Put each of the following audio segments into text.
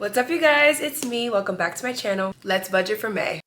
What's up, you guys? It's me. Welcome back to my channel. Let's budget for May.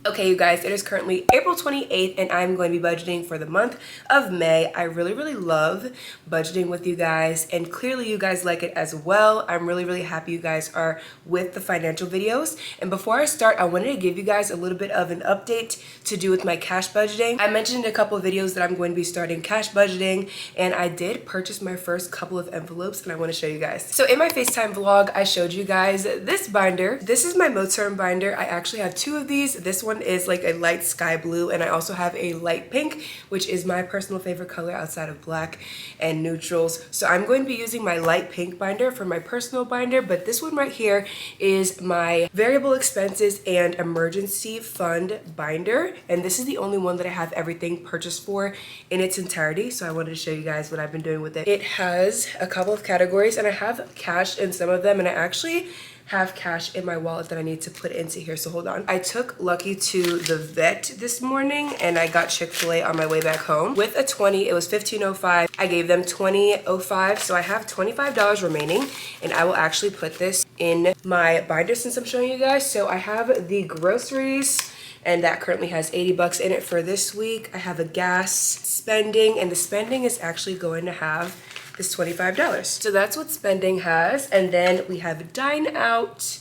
Okay, you guys, it is currently April 28th and I'm going to be budgeting for the month of May. I really love budgeting with you guys, and clearly you guys like it as well. I'm really happy you guys are with the financial videos. And before I start, I wanted to give you guys a little bit of an update to do with my cash budgeting. I mentioned in a couple of videos that I'm going to be starting cash budgeting, and I did purchase my first couple of envelopes and I want to show you guys. So in my FaceTime vlog, I showed you guys this binder. This is my Moterm binder. I actually have two of these. This one is like a light sky blue, and I also have a light pink, which is my personal favorite color outside of black and neutrals. So I'm going to be using my light pink binder for my personal binder, but this one right here is my variable expenses and emergency fund binder, and this is the only one that I have everything purchased for in its entirety. So I wanted to show you guys what I've been doing with it. It has a couple of categories, and I have cash in some of them, and I actually have cash in my wallet that I need to put into here, so hold on. I took Lucky to the vet this morning and I got Chick-fil-A on my way back home. With a 20, it was $15.05. I gave them $20.05, so I have $25 remaining, and I will actually put this in my binder since I'm showing you guys. So I have the groceries, and that currently has 80 bucks in it for this week. I have a gas spending, and the spending is actually going to have is $25. So that's what spending has. And then we have dine out,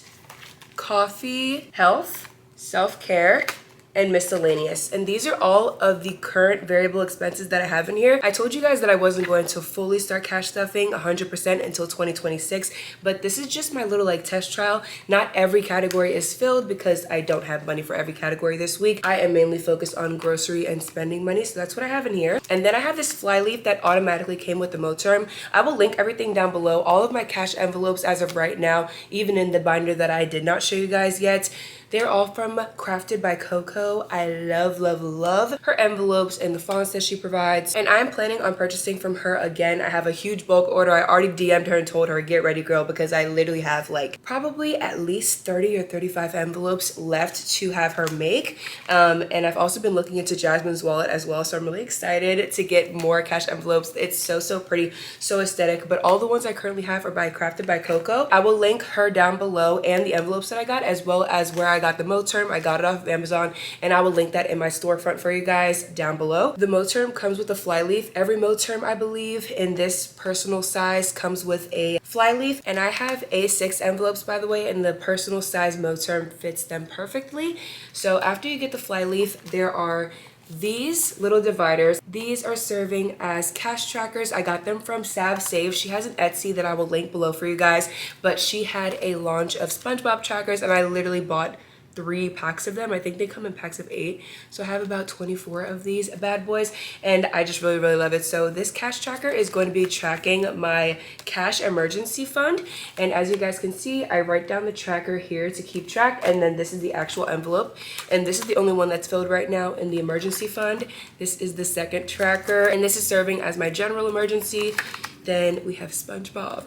coffee, health, self-care, and miscellaneous. And these are all of the current variable expenses that I have in here. I told you guys that I wasn't going to fully start cash stuffing 100% until 2026, but this is just my little like test trial. Not every category is filled because I don't have money for every category this week. I am mainly focused on grocery and spending money, so that's what I have in here. And then I have this flyleaf that automatically came with the Moterm. I will link everything down below. All of my cash envelopes as of right now, even in the binder that I did not show you guys yet, they're all from Crafted by Coco. I love her envelopes and the fonts that she provides. And I'm planning on purchasing from her again. I have a huge bulk order. I already DM'd her and told her, get ready, girl, because I literally have like probably at least 30 or 35 envelopes left to have her make. And I've also been looking into Jasmine's wallet as well, so I'm really excited to get more cash envelopes. It's so pretty, so aesthetic. But all the ones I currently have are by Crafted by Coco. I will link her down below and the envelopes that I got, as well as where I got the Moterm. I got it off of Amazon, and I will link that in my storefront for you guys down below. The Moterm comes with a flyleaf. Every Moterm, I believe, in this personal size comes with a flyleaf, and I have A6 envelopes, by the way, and the personal size Moterm fits them perfectly. So after you get the flyleaf, there are these little dividers. These are serving as cash trackers. I got them from Sav Save. She has an Etsy that I will link below for you guys, but she had a launch of SpongeBob trackers, and I literally bought 3 packs of them. I think they come in packs of 8, so I have about 24 of these bad boys, and I just really love it. So this cash tracker is going to be tracking my cash emergency fund, and as you guys can see, I write down the tracker here to keep track, and then this is the actual envelope, and this is the only one that's filled right now in the emergency fund. This is the second tracker, and this is serving as my general emergency. Then we have SpongeBob,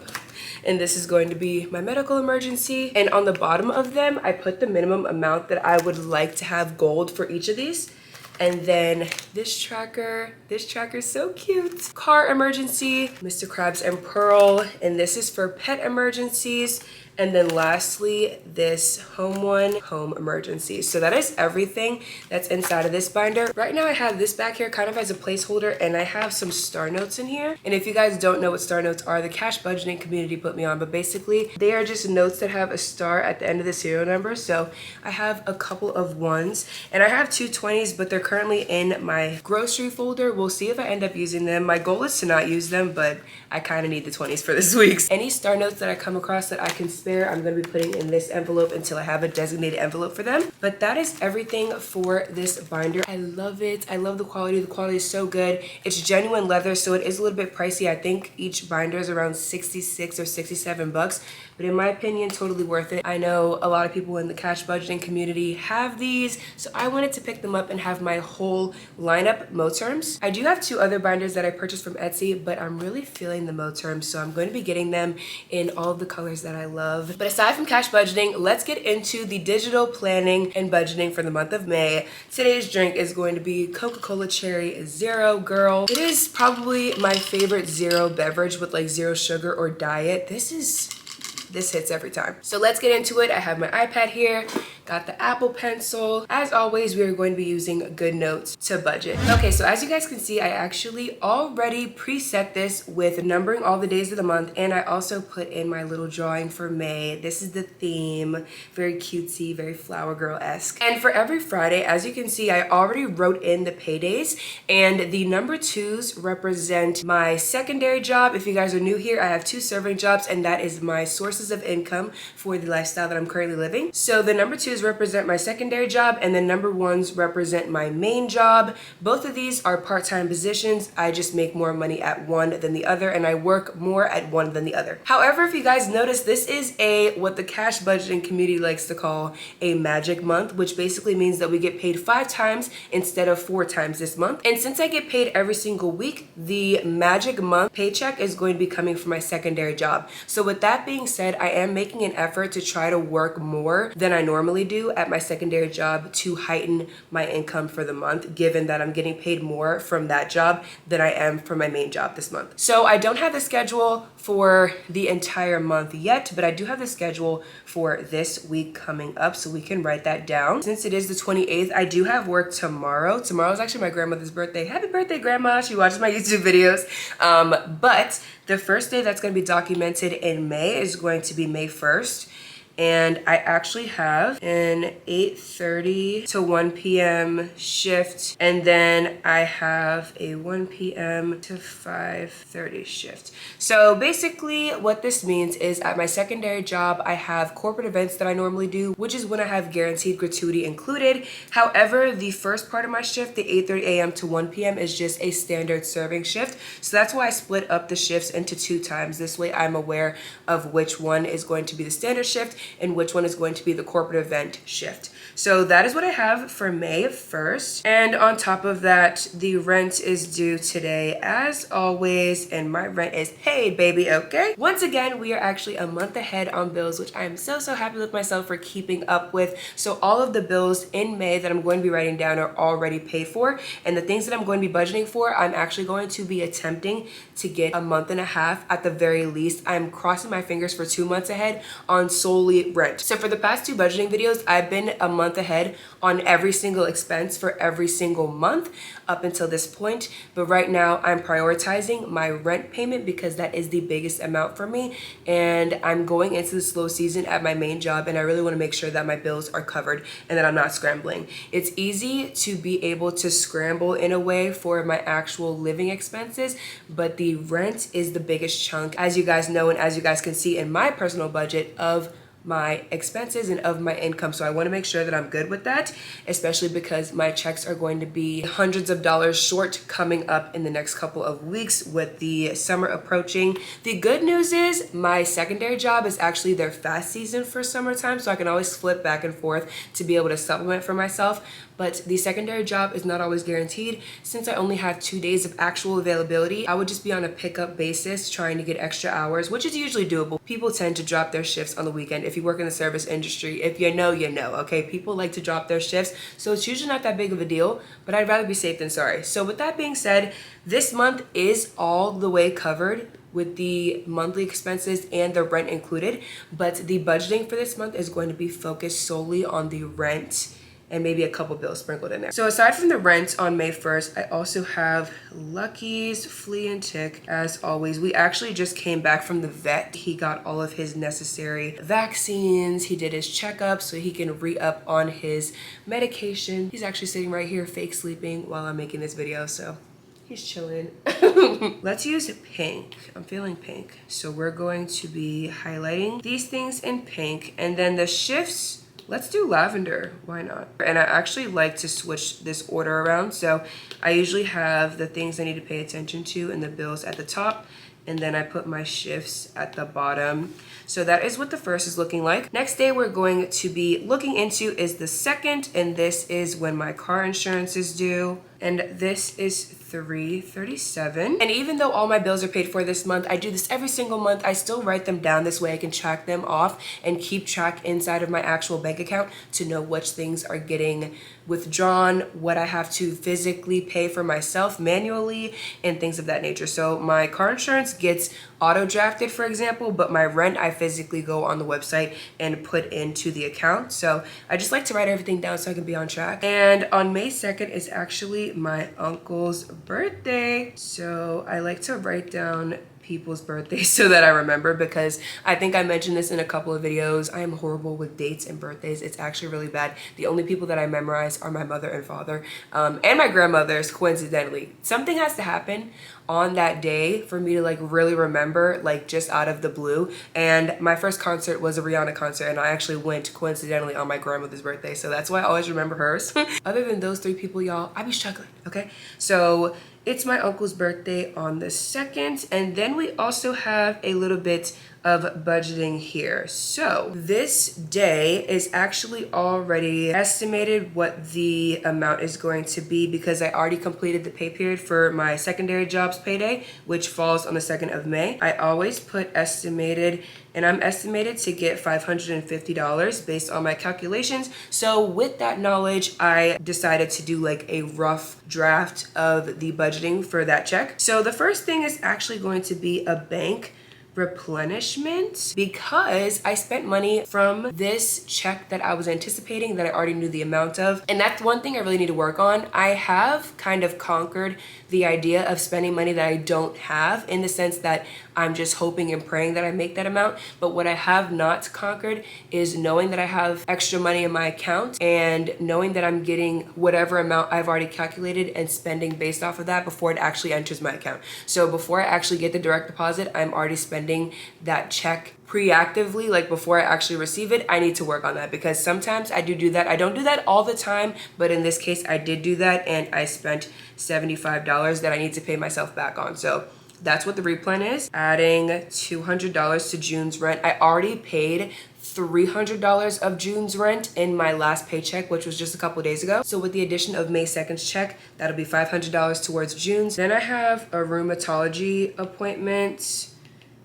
and this is going to be my medical emergency. And on the bottom of them, I put the minimum amount that I would like to have gold for each of these. And then this tracker is so cute. Car emergency, Mr. Krabs and Pearl, and this is for pet emergencies. And then lastly, this home emergency. So that is everything that's inside of this binder. Right now I have this back here kind of as a placeholder, and I have some star notes in here. And if you guys don't know what star notes are, the cash budgeting community put me on, but basically they are just notes that have a star at the end of the serial number. So I have a couple of ones, and I have 2 20s, but they're currently in my grocery folder. We'll see if I end up using them. My goal is to not use them, but I kind of need the 20s for this week. Any star notes that I come across that I can spare, I'm going to be putting in this envelope until I have a designated envelope for them. But that is everything for this binder. I love it. I love the quality. The quality is so good. It's genuine leather, so it is a little bit pricey. I think each binder is around 66 or 67 bucks. but in my opinion, totally worth it. I know a lot of people in the cash budgeting community have these, so I wanted to pick them up and have my whole lineup Moterms. I do have 2 other binders that I purchased from Etsy, but I'm really feeling the Moterms, so I'm going to be getting them in all of the colors that I love. But aside from cash budgeting, let's get into the digital planning and budgeting for the month of May. Today's drink is going to be Coca-Cola Cherry Zero Girl. It is probably my favorite zero beverage with like zero sugar or diet. This hits every time. So let's get into it. I have my iPad here, got the Apple Pencil. As always, we are going to be using Goodnotes to budget. Okay, so as you guys can see, I actually already preset this with numbering all the days of the month, and I also put in my little drawing for May. This is the theme, very cutesy, very flower girl-esque. And for every Friday, as you can see, I already wrote in the paydays, and the number 2s represent my secondary job. If you guys are new here, I have 2 serving jobs, and that is my sources of income for the lifestyle that I'm currently living. So the number 2s represent my secondary job, and the number 1s represent my main job. Both of these are part-time positions. I just make more money at one than the other, and I work more at one than the other. However, if you guys notice, this is what the cash budgeting community likes to call a magic month, which basically means that we get paid 5 times instead of 4 times this month. And since I get paid every single week, the magic month paycheck is going to be coming from my secondary job. So with that being said, I am making an effort to try to work more than I normally do at my secondary job to heighten my income for the month, given that I'm getting paid more from that job than I am from my main job this month. So I don't have the schedule for the entire month yet, but I do have the schedule for this week coming up, so we can write that down. Since it is the 28th, I do have work tomorrow. Tomorrow is actually my grandmother's birthday. Happy birthday, Grandma. She watches my YouTube videos. But the first day that's going to be documented in May is going to be May 1st. And I actually have an 8:30 to 1 p.m. shift, and then I have a 1 p.m. to 5:30 shift. So basically what this means is at my secondary job, I have corporate events that I normally do, which is when I have guaranteed gratuity included. However, the first part of my shift, the 8:30 a.m. to 1 p.m. is just a standard serving shift. So that's why I split up the shifts into 2 times. This way I'm aware of which one is going to be the standard shift and which one is going to be the corporate event shift. So that is what I have for May 1st. And on top of that, the rent is due today as always, and my rent is paid, baby, okay? Once again, we are actually a month ahead on bills, which I am so happy with myself for keeping up with. So all of the bills in May that I'm going to be writing down are already paid for, and the things that I'm going to be budgeting for, I'm actually going to be attempting to get a month and a half at the very least. I'm crossing my fingers for 2 months ahead on solely rent. So for the past 2 budgeting videos, I've been a month ahead on every single expense for every single month up until this point. But right now I'm prioritizing my rent payment because that is the biggest amount for me. And I'm going into the slow season at my main job, and I really want to make sure that my bills are covered and that I'm not scrambling. It's easy to be able to scramble in a way for my actual living expenses, but the rent is the biggest chunk, as you guys know, and as you guys can see in my personal budget of my expenses and of my income. So I want to make sure that I'm good with that, especially because my checks are going to be hundreds of dollars short coming up in the next couple of weeks with the summer approaching. The good news is my secondary job is actually their fast season for summertime, so I can always flip back and forth to be able to supplement for myself. But the secondary job is not always guaranteed. Since I only have 2 days of actual availability, I would just be on a pickup basis trying to get extra hours, which is usually doable. People tend to drop their shifts on the weekend. If you work in the service industry, if you know, you know, okay? People like to drop their shifts, so it's usually not that big of a deal, but I'd rather be safe than sorry. So with that being said, this month is all the way covered with the monthly expenses and the rent included, but the budgeting for this month is going to be focused solely on the rent and maybe a couple bills sprinkled in there. So aside from the rent on May 1st, I also have Lucky's flea and tick. As always, we actually just came back from the vet. He got all of his necessary vaccines. He did his checkup so he can re-up on his medication. He's actually sitting right here fake sleeping while I'm making this video, so he's chilling. Let's use pink. I'm feeling pink. So we're going to be highlighting these things in pink, and then the shifts, let's do lavender, why not? And I actually like to switch this order around. So I usually have the things I need to pay attention to and the bills at the top, and then I put my shifts at the bottom. So that is what the first is looking like. Next day we're going to be looking into is the second, and this is when my car insurance is due. And this is $337. And even though all my bills are paid for this month, I do this every single month. I still write them down. This way I can track them off and keep track inside of my actual bank account to know which things are getting withdrawn, what I have to physically pay for myself manually, and things of that nature. So my car insurance gets auto drafted, for example, but my rent I physically go on the website and put into the account. So I just like to write everything down so I can be on track. And on May 2nd is actually my uncle's birthday. So I like to write down people's birthdays so that I remember, because I think I mentioned this in a couple of videos. I am horrible with dates and birthdays. It's actually really bad. The only people that I memorize are my mother and father, and my grandmother's, coincidentally. Something has to happen on that day for me to like really remember, like just out of the blue. And my first concert was a Rihanna concert, and I actually went coincidentally on my grandmother's birthday. So that's why I always remember hers. Other than those three people, y'all, I be struggling, okay? So it's my uncle's birthday on the 2nd, and then we also have a little bit of budgeting here. So this day is actually already estimated what the amount is going to be, because I already completed the pay period for my secondary jobs payday, which falls on the 2nd of May. I always put estimated, and I'm estimated to get $550 based on my calculations. So with that knowledge, I decided to do like a rough draft of the budgeting for that check. So the first thing is actually going to be a bank replenishment, because I spent money from this check that I was anticipating that I already knew the amount of. And that's one thing I really need to work on. I have kind of conquered the idea of spending money that I don't have, in the sense that I'm just hoping and praying that I make that amount. But what I have not conquered is knowing that I have extra money in my account, and knowing that I'm getting whatever amount I've already calculated and spending based off of that before it actually enters my account. So before I actually get the direct deposit, I'm already spending that check preactively, like before I actually receive it. I need to work on that, because sometimes I do that. I don't do that all the time, but in this case I did do that, and I spent $75 that I need to pay myself back on. So that's what the replan is. Adding $200 to June's rent. I already paid $300 of June's rent in my last paycheck, which was just a couple days ago. So with the addition of May 2nd's check, that'll be $500 towards June's. Then I have a rheumatology appointment,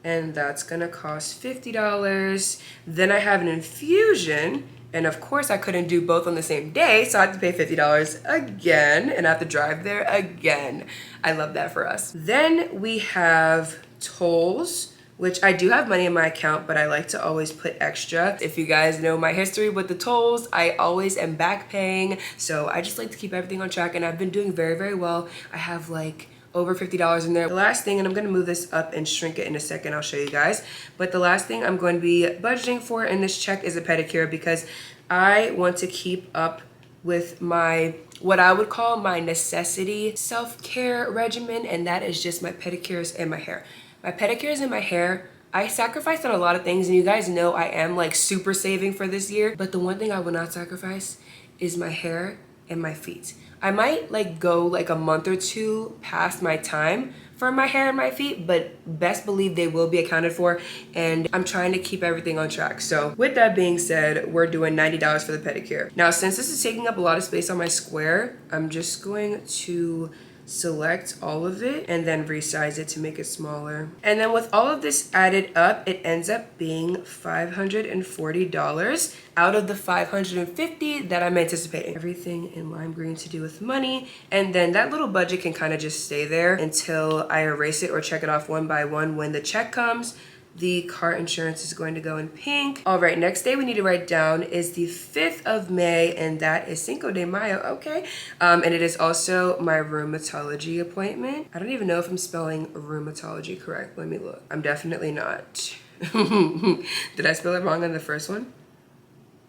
and that's gonna cost $50. Then I have an infusion, and of course I couldn't do both on the same day, so I have to pay $50 again, and I have to drive there again. I love that for us. Then we have tolls, which I do have money in my account, but I like to always put extra. If you guys know my history with the tolls, I always am back paying, so I just like to keep everything on track, and I've been doing very, very well. I have like over $50 in there. The last thing, and I'm gonna move this up and shrink it in a second, I'll show you guys, but the last thing I'm going to be budgeting for in this check is a pedicure, because I want to keep up with my, what I would call my necessity self-care regimen, and that is just my pedicures and my hair. My pedicures and my hair, I sacrificed on a lot of things, and you guys know I am like super saving for this year, but the one thing I will not sacrifice is my hair and my feet. I might like go like a month or two past my time for my hair and my feet, but best believe they will be accounted for, and I'm trying to keep everything on track. So with that being said, we're doing $90 for the pedicure. Now, since this is taking up a lot of space on my square, I'm just going to select all of it and then resize it to make it smaller. And then with all of this added up, it ends up being $540 out of the $550 that I'm anticipating. Everything in lime green to do with money, and then that little budget can kind of just stay there until I erase it or check it off one by one when the check comes. The car insurance is going to go in pink. All right, next day we need to write down is the 5th of May, and that is Cinco de Mayo, okay? And it is also my rheumatology appointment. I don't even know if I'm spelling rheumatology correct. Let me look. I'm definitely not. Did I spell it wrong on the first one?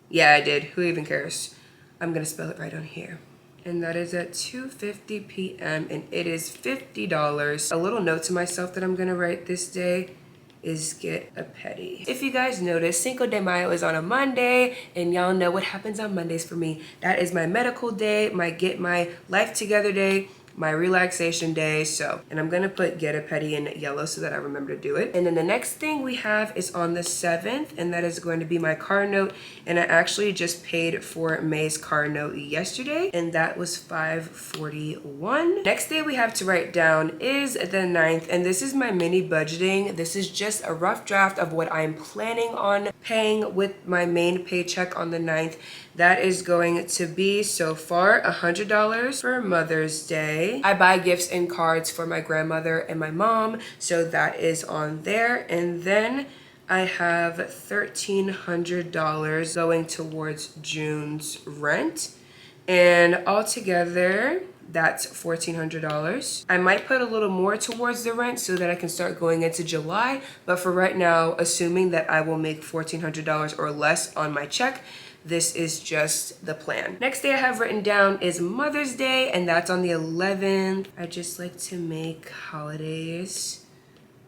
Yeah, I did. Who even cares? I'm gonna spell it right on here. And that is at 2:50 p.m. and it is $50. A little note to myself that I'm gonna write this day is get a pedi. If you guys notice, Cinco de Mayo is on a Monday, and y'all know what happens on Mondays for me. That is my medical day, my get my life together day, my relaxation day. So, and I'm gonna put get a petty in yellow so that I remember to do it. And then the next thing we have is on the 7th, and that is going to be my car note. And I actually just paid for May's car note yesterday, and that was $541. Next day we have to write down is the 9th, and this is my mini budgeting. This is just a rough draft of what I'm planning on paying with my main paycheck on the 9th. That is going to be so far $100 for Mother's Day. I buy gifts and cards for my grandmother and my mom, so that is on there. And then I have $1,300 going towards June's rent. And altogether, that's $1,400. I might put a little more towards the rent so that I can start going into July. But for right now, assuming that I will make $1,400 or less on my check, this is just the plan. Next day I have written down is Mother's Day, and that's on the 11th. I just like to make holidays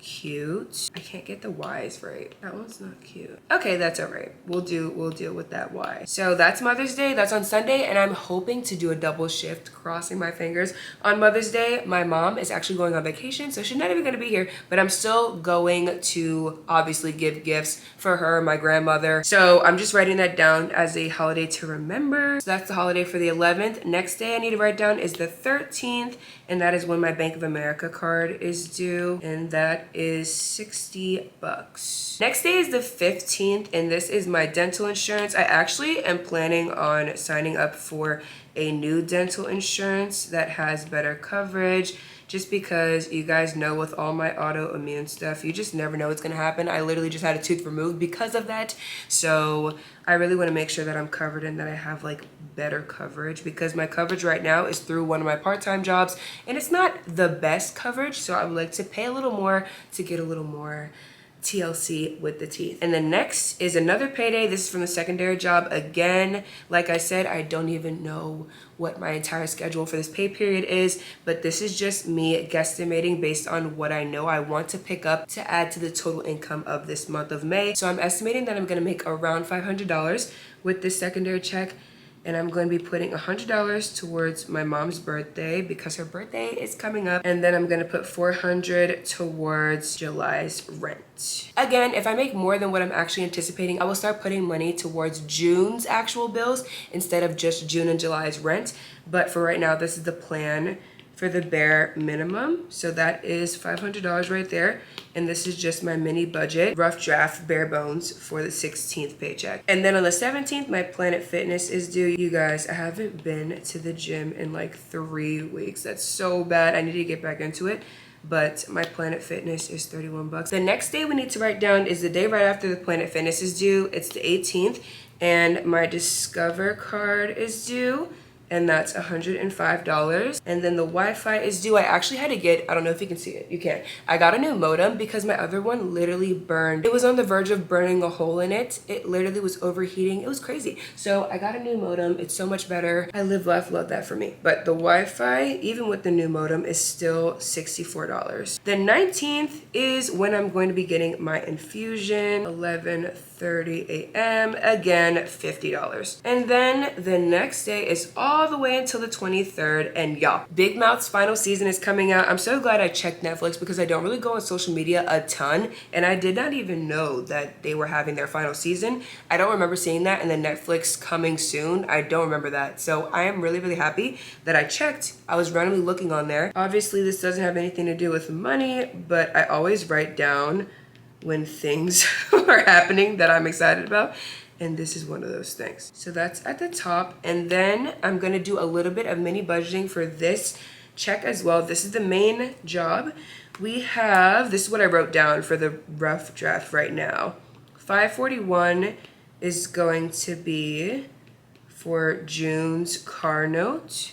cute. I can't get the Y's right. That one's not cute. Okay, that's all right. We'll deal with that Y. So that's Mother's Day. That's on Sunday, and I'm hoping to do a double shift, crossing my fingers. On Mother's Day, my mom is actually going on vacation, so she's not even gonna be here, but I'm still going to obviously give gifts for her, my grandmother. So I'm just writing that down as a holiday to remember. So that's the holiday for the 11th. Next day I need to write down is the 13th, and that is when my Bank of America card is due, and that is $60. Next day is the 15th, and this is my dental insurance. I actually am planning on signing up for a new dental insurance that has better coverage, just because you guys know with all my autoimmune stuff, you just never know what's gonna happen. I literally just had a tooth removed because of that. So I really wanna make sure that I'm covered and that I have like better coverage, because my coverage right now is through one of my part-time jobs and it's not the best coverage. So I would like to pay a little more to get a little more TLC with the teeth. And then next is another payday. This is from the secondary job. Again, like I said, I don't even know what my entire schedule for this pay period is, but this is just me guesstimating based on what I know I want to pick up to add to the total income of this month of May. So I'm estimating that I'm gonna make around $500 with this secondary check. And I'm going to be putting $100 towards my mom's birthday because her birthday is coming up. And then I'm going to put $400 towards July's rent. Again, if I make more than what I'm actually anticipating, I will start putting money towards June's actual bills instead of just June and July's rent. But for right now, this is the plan for the bare minimum. So that is $500 right there. And this is just my mini budget, rough draft, bare bones for the 16th paycheck. And then on the 17th, my Planet Fitness is due. You guys, I haven't been to the gym in like 3 weeks. That's so bad. I need to get back into it. But my Planet Fitness is $31. The next day we need to write down is the day right after the Planet Fitness is due. It's the 18th. And my Discover card is due, and that's $105. And then the Wi-Fi is due. I actually had to get, I don't know if you can see it, you can. I got a new modem because my other one literally burned. It was on the verge of burning a hole in it. It literally was overheating. It was crazy. So I got a new modem. It's so much better. I live life, love that for me. But the Wi-Fi, even with the new modem, is still $64. The 19th is when I'm going to be getting my infusion, 11:30 a.m. Again, $50. And then the next day is all the way until the 23rd, and y'all, Big Mouth's final season is coming out. I'm so glad I checked Netflix because I don't really go on social media a ton, and I did not even know that they were having their final season. I don't remember seeing that, and then Netflix coming soon. I don't remember that. So I am really, really happy that I checked. I was randomly looking on there. Obviously, this doesn't have anything to do with money, but I always write down when things are happening that I'm excited about. And this is one of those things. So that's at the top. And then I'm gonna do a little bit of mini budgeting for this check as well. This is the main job. We have, this is what I wrote down for the rough draft right now. $541 is going to be for June's car note.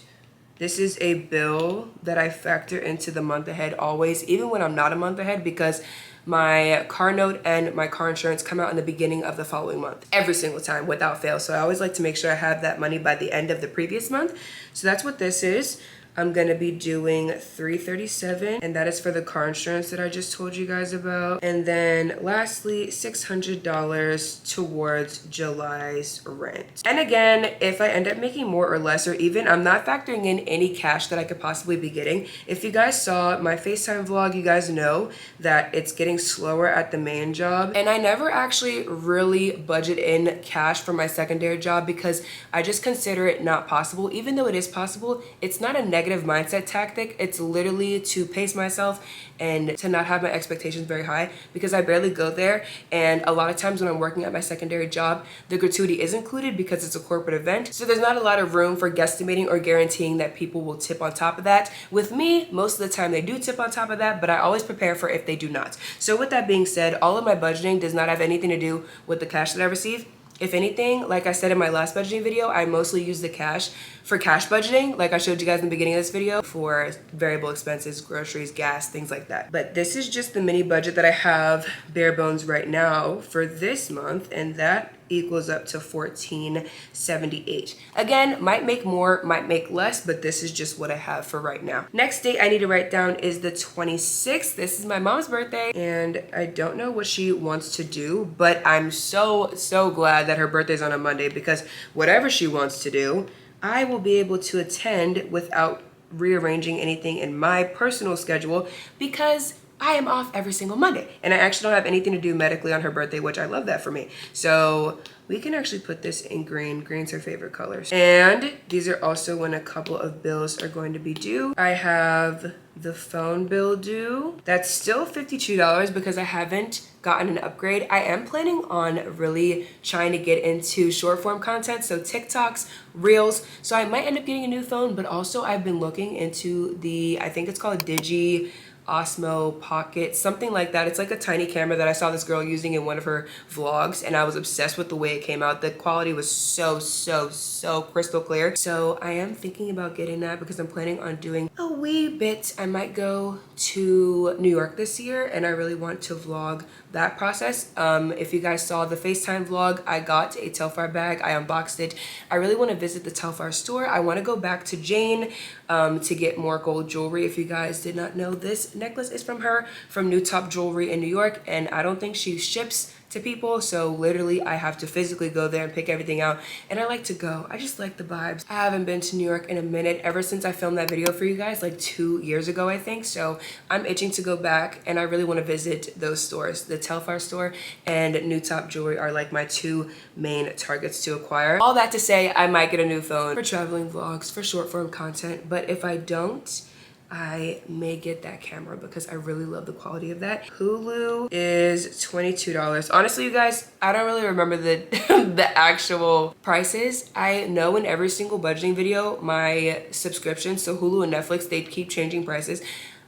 This is a bill that I factor into the month ahead always, even when I'm not a month ahead, because my car note and my car insurance come out in the beginning of the following month, every single time without fail. So I always like to make sure I have that money by the end of the previous month. So that's what this is. I'm gonna be doing $337, and that is for the car insurance that I just told you guys about. And then lastly, $600 towards July's rent. And again, if I end up making more or less, or even I'm not factoring in any cash that I could possibly be getting. If you guys saw my FaceTime vlog, you guys know that it's getting slower at the main job. And I never actually really budget in cash for my secondary job because I just consider it not possible. Even though it is possible, it's not a negative mindset tactic. It's literally to pace myself and to not have my expectations very high because I barely go there. And a lot of times when I'm working at my secondary job, the gratuity is included because it's a corporate event. So there's not a lot of room for guesstimating or guaranteeing that people will tip on top of that. With me, most of the time they do tip on top of that, but I always prepare for if they do not. So with that being said, all of my budgeting does not have anything to do with the cash that I receive. If anything, like I said in my last budgeting video, I mostly use the cash for cash budgeting, like I showed you guys in the beginning of this video, for variable expenses, groceries, gas, things like that. But this is just the mini budget that I have bare bones right now for this month, and that equals up to $14.78. Again, might make more, might make less, but this is just what I have for right now. Next date I need to write down is the 26th. This is my mom's birthday, and I don't know what she wants to do, but I'm so glad that her birthday's on a Monday because whatever she wants to do, I will be able to attend without rearranging anything in my personal schedule because I am off every single Monday. And I actually don't have anything to do medically on her birthday, which I love that for me. So we can actually put this in green. Green's her favorite color. And these are also when a couple of bills are going to be due. I have the phone bill due. That's still $52 because I haven't gotten an upgrade. I am planning on really trying to get into short form content, so TikToks, Reels. So I might end up getting a new phone, but also I've been looking into the, I think it's called Digi Osmo Pocket, something like that. It's like a tiny camera that I saw this girl using in one of her vlogs, and I was obsessed with the way it came out. The quality was so crystal clear. So I am thinking about getting that because I'm planning on doing a wee bit. I might go to New York this year, and I really want to vlog that process. If you guys saw the FaceTime vlog, I got a Telfar bag. I unboxed it. I really want to visit the Telfar store. I want to go back to Jane to get more gold jewelry. If you guys did not know, this necklace is from her, from New Top Jewelry in New York, and I don't think she ships to people, so literally I have to physically go there and pick everything out, and I like to go. I just like the vibes. I haven't been to New York in a minute, ever since I filmed that video for you guys like 2 years ago, I think. So I'm itching to go back, and I really want to visit those stores. The Telfar store and New Top Jewelry are like my two main targets to acquire. All that to say, I might get a new phone for traveling vlogs, for short form content, but if I don't, I may get that camera because I really love the quality of that. Hulu is $22. Honestly, you guys, I don't really remember the the actual prices. I know in every single budgeting video, my subscriptions, so Hulu and Netflix, they keep changing prices.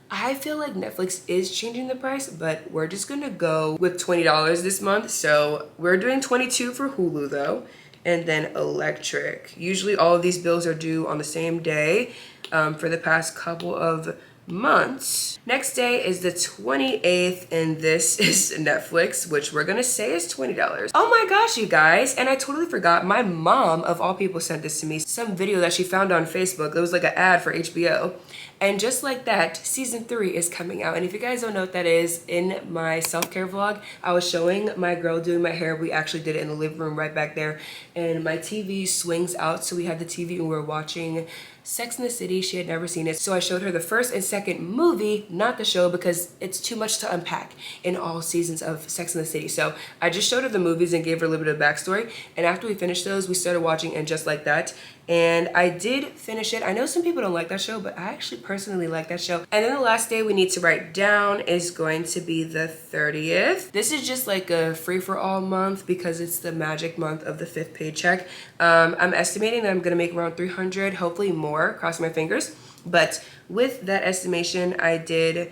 I feel like Netflix is changing the price, but we're just gonna go with $20 this month. So we're doing $22 for Hulu though. And then electric. Usually all of these bills are due on the same day for the past couple of months. Next day is the 28th, and this is Netflix, which we're gonna say is $20. Oh my gosh, you guys, and I totally forgot. My mom, of all people, sent this to me. Some video that she found on Facebook. It was like an ad for HBO. And just like that, season 3 is coming out. And if you guys don't know what that is, in my self-care vlog, I was showing my girl doing my hair. We actually did it in the living room right back there. And my TV swings out, so we had the TV and we were watching Sex and the City. She had never seen it. So I showed her the first and second movie, not the show, because it's too much to unpack in all seasons of Sex and the City. So I just showed her the movies and gave her a little bit of backstory. And after we finished those, we started watching And Just Like That. And I did finish it. I know some people don't like that show, but I actually personally like that show. And then the last day we need to write down is going to be the 30th. This is just like a free-for-all month because it's the magic month of the 5th paycheck. I'm estimating that I'm gonna make around 300, hopefully more, cross my fingers. But with that estimation, I did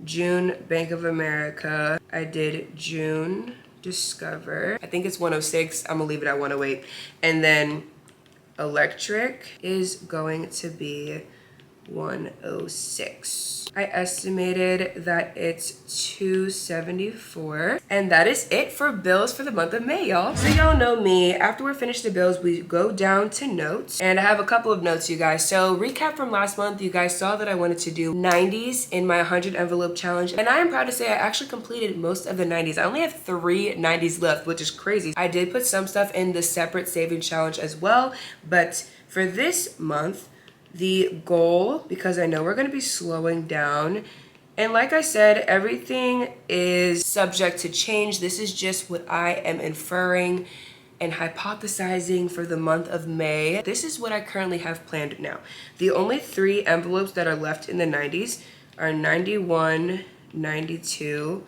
June Bank of America. I did June Discover. I think it's 106. I'm gonna leave it at 108. And then electric is going to be 106. I estimated that it's $274. And that is it for bills for the month of May, y'all. So y'all know me, after we're finished the bills, we go down to notes. And I have a couple of notes, you guys. So recap from last month, you guys saw that I wanted to do 90s in my 100 envelope challenge. And I am proud to say I actually completed most of the 90s. I only have 3 90s left, which is crazy. I did put some stuff in the separate savings challenge as well. But for this month, the goal, because I know we're going to be slowing down, and like I said, everything is subject to change. This is just what I am inferring and hypothesizing for the month of May. This is what I currently have planned now. The only 3 envelopes that are left in the 90s are 91, 92,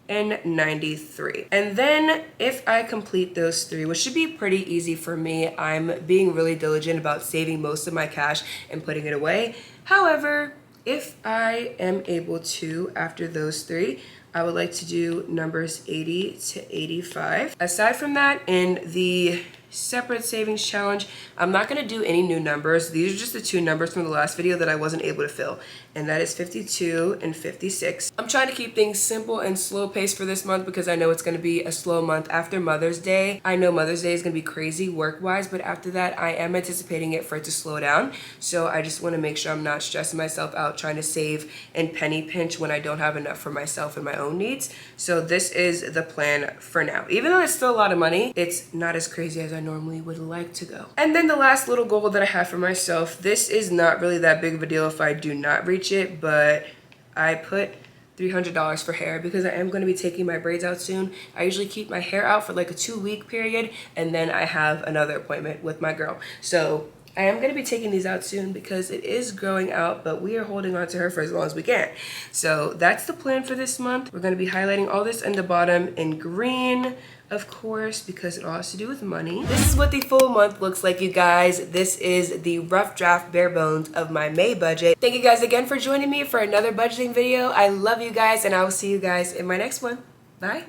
and 93. And then if I complete those 3, which should be pretty easy for me, I'm being really diligent about saving most of my cash and putting it away. However, if I am able to, after those 3, I would like to do numbers 80 to 85. Aside from that, in the separate savings challenge, I'm not gonna do any new numbers. These are just the 2 numbers from the last video that I wasn't able to fill, and that is 52 and 56. I'm trying to keep things simple and slow paced for this month because I know it's gonna be a slow month after Mother's Day. I know Mother's Day is gonna be crazy work-wise, but after that, I am anticipating it for it to slow down. So I just wanna make sure I'm not stressing myself out trying to save and penny pinch when I don't have enough for myself and my own needs. So this is the plan for now. Even though it's still a lot of money, it's not as crazy as I normally would like to go. And then the last little goal that I have for myself, this is not really that big of a deal if I do not reach it, but I put $300 for hair because I am going to be taking my braids out soon. I usually keep my hair out for like a 2-week period, and then I have another appointment with my girl. So I am going to be taking these out soon because it is growing out, but we are holding on to her for as long as we can. So that's the plan for this month. We're going to be highlighting all this in the bottom in green, of course, because it all has to do with money. This is what the full month looks like, you guys. This is the rough draft bare bones of my May budget. Thank you guys again for joining me for another budgeting video. I love you guys, and I will see you guys in my next one. Bye.